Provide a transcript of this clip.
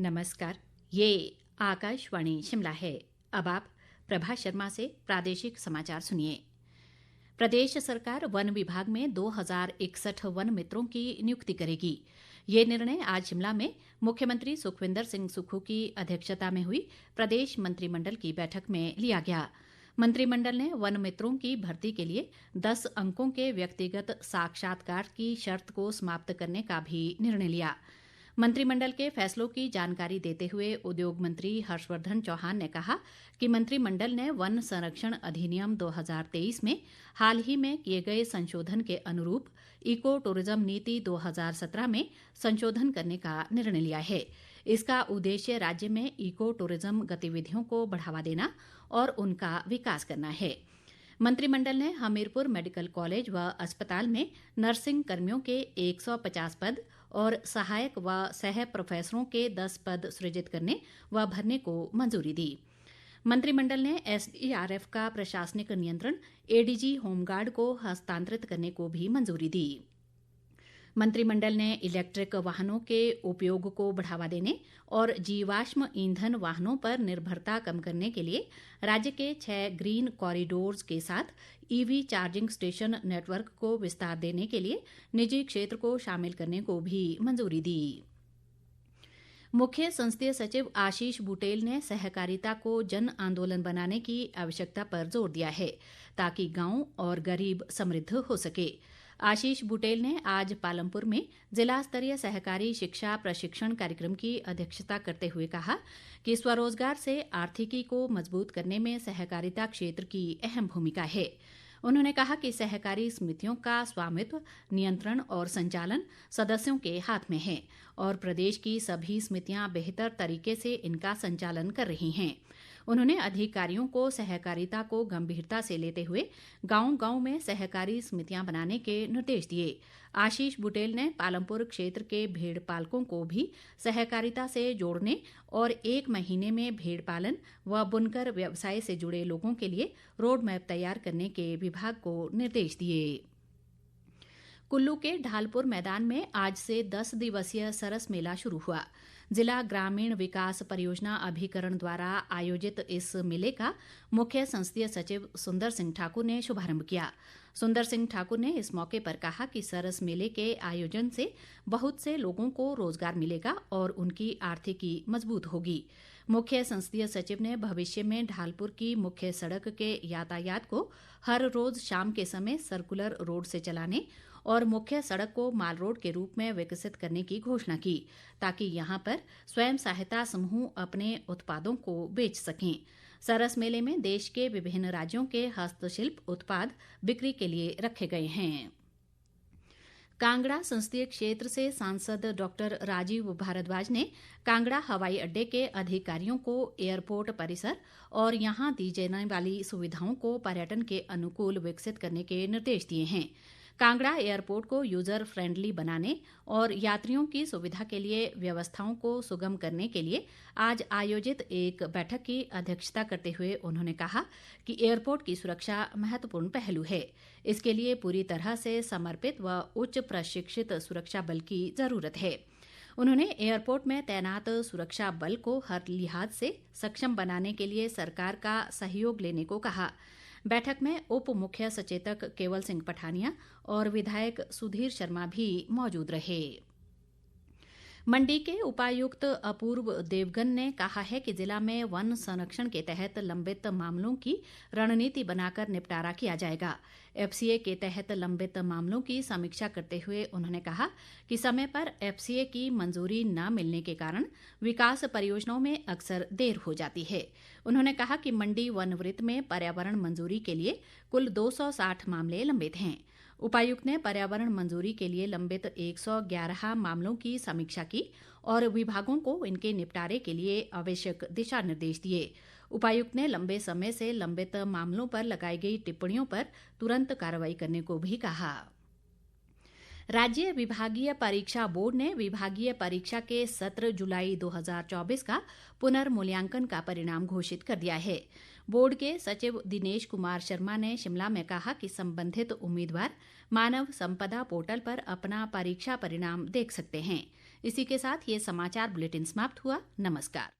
नमस्कार। ये आकाशवाणी शिमला है। अब आप प्रभा शर्मा से प्रादेशिक समाचार सुनिए। प्रदेश सरकार वन विभाग में 2061 वन मित्रों की नियुक्ति करेगी। ये निर्णय आज शिमला में मुख्यमंत्री सुखविंदर सिंह सुक्खू की अध्यक्षता में हुई प्रदेश मंत्रिमंडल की बैठक में लिया गया। मंत्रिमंडल ने वन मित्रों की भर्ती के लिए 10 अंकों के व्यक्तिगत साक्षात्कार की शर्त को समाप्त करने का भी निर्णय लिया। मंत्रिमंडल के फैसलों की जानकारी देते हुए उद्योग मंत्री हर्षवर्धन चौहान ने कहा कि मंत्रिमंडल ने वन संरक्षण अधिनियम 2023 में हाल ही में किए गए संशोधन के अनुरूप इको टूरिज्म नीति 2017 में संशोधन करने का निर्णय लिया है। इसका उद्देश्य राज्य में इको टूरिज्म गतिविधियों को बढ़ावा देना और उनका विकास करना है। मंत्रिमंडल ने हमीरपुर मेडिकल कॉलेज व अस्पताल में नर्सिंग कर्मियों के 150 पद और सहायक व सह प्रोफेसरों के 10 पद सृजित करने व भरने को मंजूरी दी। मंत्रिमंडल ने एसडीआरएफ का प्रशासनिक नियंत्रण एडीजी होमगार्ड को हस्तांतरित करने को भी मंजूरी दी। मंत्रिमंडल ने इलेक्ट्रिक वाहनों के उपयोग को बढ़ावा देने और जीवाश्म ईंधन वाहनों पर निर्भरता कम करने के लिए राज्य के 6 ग्रीन कॉरिडोर्स के साथ ईवी चार्जिंग स्टेशन नेटवर्क को विस्तार देने के लिए निजी क्षेत्र को शामिल करने को भी मंजूरी दी। मुख्य संसदीय सचिव आशीष बुटेल ने सहकारिता को जन आंदोलन बनाने की आवश्यकता पर जोर दिया है ताकि गांव और गरीब समृद्ध हो सके। आशीष बुटेल ने आज पालमपुर में जिला स्तरीय सहकारी शिक्षा प्रशिक्षण कार्यक्रम की अध्यक्षता करते हुए कहा कि स्वरोजगार से आर्थिकी को मजबूत करने में सहकारिता क्षेत्र की अहम भूमिका है। उन्होंने कहा कि सहकारी समितियों का स्वामित्व, नियंत्रण और संचालन सदस्यों के हाथ में है और प्रदेश की सभी समितियां बेहतर तरीके से इनका संचालन कर रही हैं। उन्होंने अधिकारियों को सहकारिता को गंभीरता से लेते हुए गांव-गांव में सहकारी समितियां बनाने के निर्देश दिए। आशीष बुटेल ने पालमपुर क्षेत्र के भेड़ पालकों को भी सहकारिता से जोड़ने और 1 महीने में भेड़ पालन व बुनकर व्यवसाय से जुड़े लोगों के लिए रोड मैप तैयार करने के विभाग को निर्देश दिए। कुल्लू के ढालपुर मैदान में आज से 10 दिवसीय सरस मेला शुरू हुआ। जिला ग्रामीण विकास परियोजना अभिकरण द्वारा आयोजित इस मेले का मुख्य संसदीय सचिव सुंदर सिंह ठाकुर ने शुभारंभ किया। सुंदर सिंह ठाकुर ने इस मौके पर कहा कि सरस मेले के आयोजन से बहुत से लोगों को रोजगार मिलेगा और उनकी आर्थिकी मजबूत होगी। मुख्य संसदीय सचिव ने भविष्य में ढालपुर की मुख्य सड़क के यातायात को हर रोज शाम के समय सर्कुलर रोड से चलाने और मुख्य सड़क को माल रोड के रूप में विकसित करने की घोषणा की ताकि यहां पर स्वयं सहायता समूह अपने उत्पादों को बेच सकें। सरस मेले में देश के विभिन्न राज्यों के हस्तशिल्प उत्पाद बिक्री के लिए रखे गए हैं। कांगड़ा संसदीय क्षेत्र से सांसद डॉक्टर राजीव भारद्वाज ने कांगड़ा हवाई अड्डे के अधिकारियों को एयरपोर्ट परिसर और यहां दी जाने वाली सुविधाओं को पर्यटन के अनुकूल विकसित करने के निर्देश दिए हैं। कांगड़ा एयरपोर्ट को यूजर फ्रेंडली बनाने और यात्रियों की सुविधा के लिए व्यवस्थाओं को सुगम करने के लिए आज आयोजित एक बैठक की अध्यक्षता करते हुए उन्होंने कहा कि एयरपोर्ट की सुरक्षा महत्वपूर्ण पहलू है। इसके लिए पूरी तरह से समर्पित व उच्च प्रशिक्षित सुरक्षा बल की जरूरत है। उन्होंने एयरपोर्ट में तैनात सुरक्षा बल को हर लिहाज से सक्षम बनाने के लिए सरकार का सहयोग लेने को कहा। बैठक में उप मुख्य सचेतक केवल सिंह पठानिया और विधायक सुधीर शर्मा भी मौजूद रहे। मंडी के उपायुक्त अपूर्व देवगन ने कहा है कि जिला में वन संरक्षण के तहत लंबित मामलों की रणनीति बनाकर निपटारा किया जाएगा। एफसीए के तहत लंबित मामलों की समीक्षा करते हुए उन्होंने कहा कि समय पर एफसीए की मंजूरी न मिलने के कारण विकास परियोजनाओं में अक्सर देर हो जाती है। उन्होंने कहा कि मंडी वन वृत्त में पर्यावरण मंजूरी के लिए कुल 260 मामले लंबित हैं। उपायुक्त ने पर्यावरण मंजूरी के लिए लंबित 111 मामलों की समीक्षा की और विभागों को इनके निपटारे के लिए आवश्यक दिशा निर्देश दिए। उपायुक्त ने लंबे समय से लंबित मामलों पर लगाई गई टिप्पणियों पर तुरंत कार्रवाई करने को भी कहा। राज्य विभागीय परीक्षा बोर्ड ने विभागीय परीक्षा के सत्र जुलाई 2024 का पुनर्मूल्यांकन का परिणाम घोषित कर दिया है। बोर्ड के सचिव दिनेश कुमार शर्मा ने शिमला में कहा कि संबंधित उम्मीदवार मानव संपदा पोर्टल पर अपना परीक्षा परिणाम देख सकते हैं। इसी के साथ ये समाचार बुलेटिन समाप्त हुआ। नमस्कार।